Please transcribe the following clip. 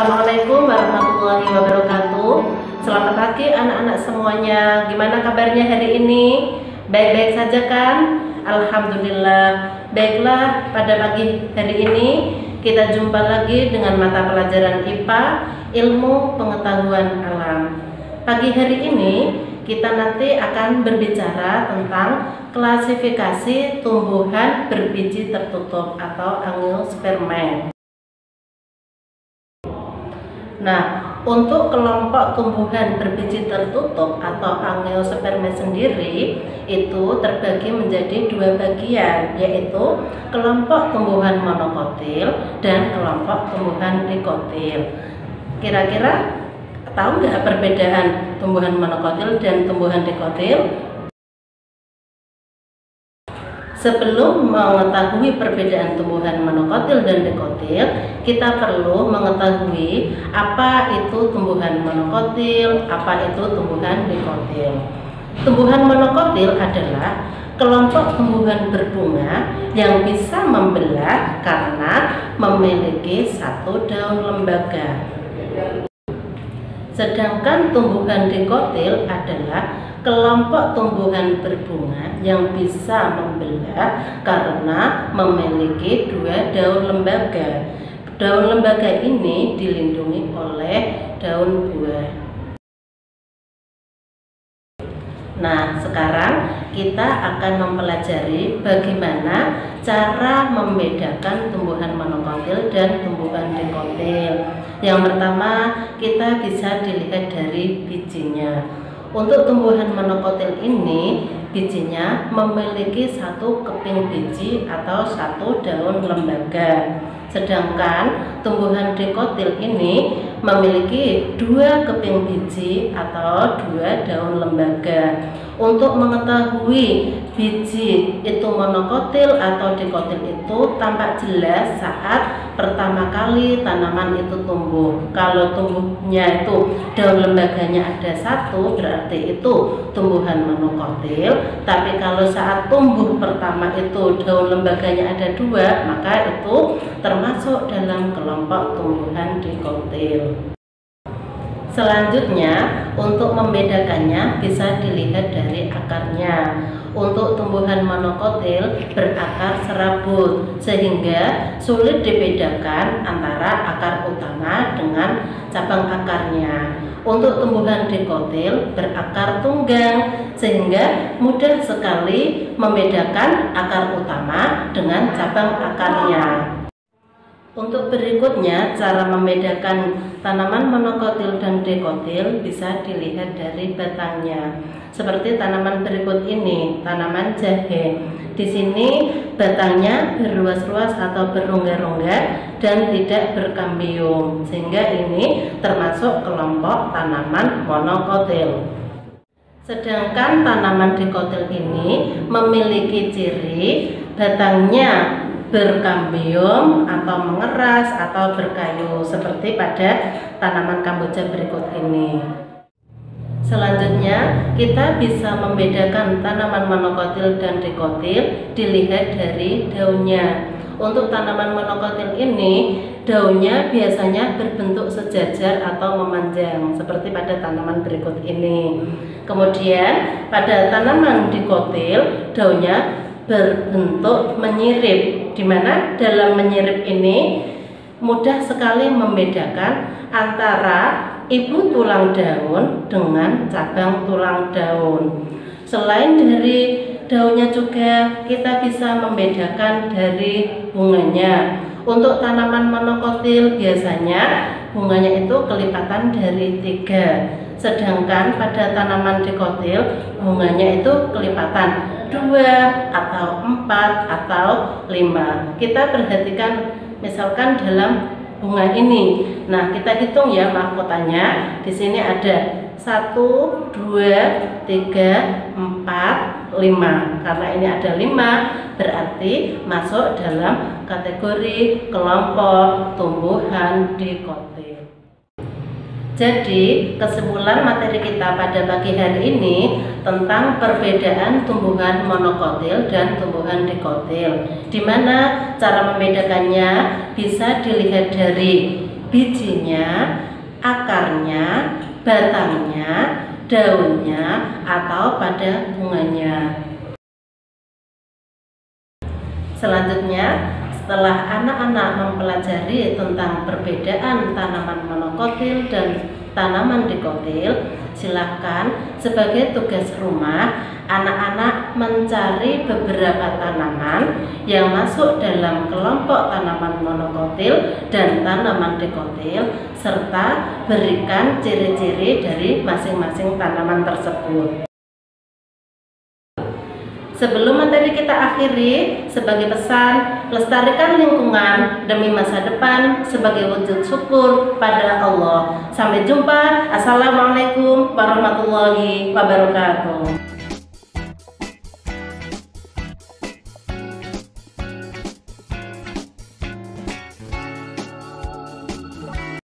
Assalamualaikum warahmatullahi wabarakatuh. Selamat pagi anak-anak semuanya. Gimana kabarnya hari ini? Baik-baik saja kan? Alhamdulillah. Baiklah, pada pagi hari ini kita jumpa lagi dengan mata pelajaran IPA, Ilmu Pengetahuan Alam. Pagi hari ini kita nanti akan berbicara tentang klasifikasi tumbuhan berbiji tertutup atau angiospermae. Nah, untuk kelompok tumbuhan berbiji tertutup atau angiospermae sendiri itu terbagi menjadi dua bagian, yaitu kelompok tumbuhan monokotil dan kelompok tumbuhan dikotil. Kira-kira tahu nggak perbedaan tumbuhan monokotil dan tumbuhan dikotil? Sebelum mengetahui perbedaan tumbuhan monokotil dan dikotil, kita perlu mengetahui apa itu tumbuhan monokotil, apa itu tumbuhan dikotil. Tumbuhan monokotil adalah kelompok tumbuhan berbunga yang bisa membelah karena memiliki satu daun lembaga. Sedangkan tumbuhan dikotil adalah kelompok tumbuhan berbunga yang bisa membelah karena memiliki dua daun lembaga. Daun lembaga ini dilindungi oleh daun buah. Nah, sekarang kita akan mempelajari bagaimana cara membedakan tumbuhan monokotil dan tumbuhan dikotil. Yang pertama, kita bisa dilihat dari bijinya. Untuk tumbuhan monokotil ini, bijinya memiliki satu keping biji atau satu daun lembaga. Sedangkan tumbuhan dikotil ini memiliki dua keping biji atau dua daun lembaga. Untuk mengetahui biji itu monokotil atau dikotil itu tampak jelas saat pertama kali tanaman itu tumbuh. Kalau tumbuhnya itu daun lembaganya ada satu, berarti itu tumbuhan monokotil. Tapi kalau saat tumbuh pertama itu daun lembaganya ada dua, maka itu termasuk dalam kelompok tumbuhan dikotil. Selanjutnya, untuk membedakannya bisa dilihat dari akarnya. Untuk tumbuhan monokotil berakar serabut sehingga sulit dibedakan antara akar utama dengan cabang akarnya. Untuk tumbuhan dikotil berakar tunggang sehingga mudah sekali membedakan akar utama dengan cabang akarnya. Untuk berikutnya, cara membedakan tanaman monokotil dan dikotil bisa dilihat dari batangnya. Seperti tanaman berikut ini, tanaman jahe. Di sini batangnya berruas-ruas atau berrongga-rongga dan tidak berkambium, sehingga ini termasuk kelompok tanaman monokotil. Sedangkan tanaman dikotil ini memiliki ciri batangnya berkambium atau mengeras atau berkayu seperti pada tanaman kamboja berikut ini. Selanjutnya, kita bisa membedakan tanaman monokotil dan dikotil dilihat dari daunnya. Untuk tanaman monokotil ini, daunnya biasanya berbentuk sejajar atau memanjang seperti pada tanaman berikut ini. Kemudian, pada tanaman dikotil, daunnya berbentuk menyirip, di mana dalam menyirip ini mudah sekali membedakan antara ibu tulang daun dengan cabang tulang daun. Selain dari daunnya juga kita bisa membedakan dari bunganya. Untuk tanaman monokotil biasanya bunganya itu kelipatan dari 3. Sedangkan pada tanaman dikotil bunganya itu kelipatan 2 atau 4 atau 5. Kita perhatikan misalkan dalam bunga ini. Nah, kita hitung ya mahkotanya. Di sini ada 1, 2, 3, 4, 5. Karena ini ada 5, berarti masuk dalam kategori kelompok tumbuhan dikotil. Jadi, kesimpulan materi kita pada pagi hari ini tentang perbedaan tumbuhan monokotil dan tumbuhan dikotil, di mana cara membedakannya bisa dilihat dari bijinya, akarnya, batangnya, daunnya, atau pada bunganya. Selanjutnya, setelah anak-anak mempelajari tentang perbedaan tanaman monokotil dan tanaman dikotil, silakan sebagai tugas rumah anak-anak mencari beberapa tanaman yang masuk dalam kelompok tanaman monokotil dan tanaman dikotil, serta berikan ciri-ciri dari masing-masing tanaman tersebut. Sebelum materi kita akhiri, sebagai pesan, lestarikan lingkungan demi masa depan sebagai wujud syukur pada Allah. Sampai jumpa. Assalamualaikum warahmatullahi wabarakatuh.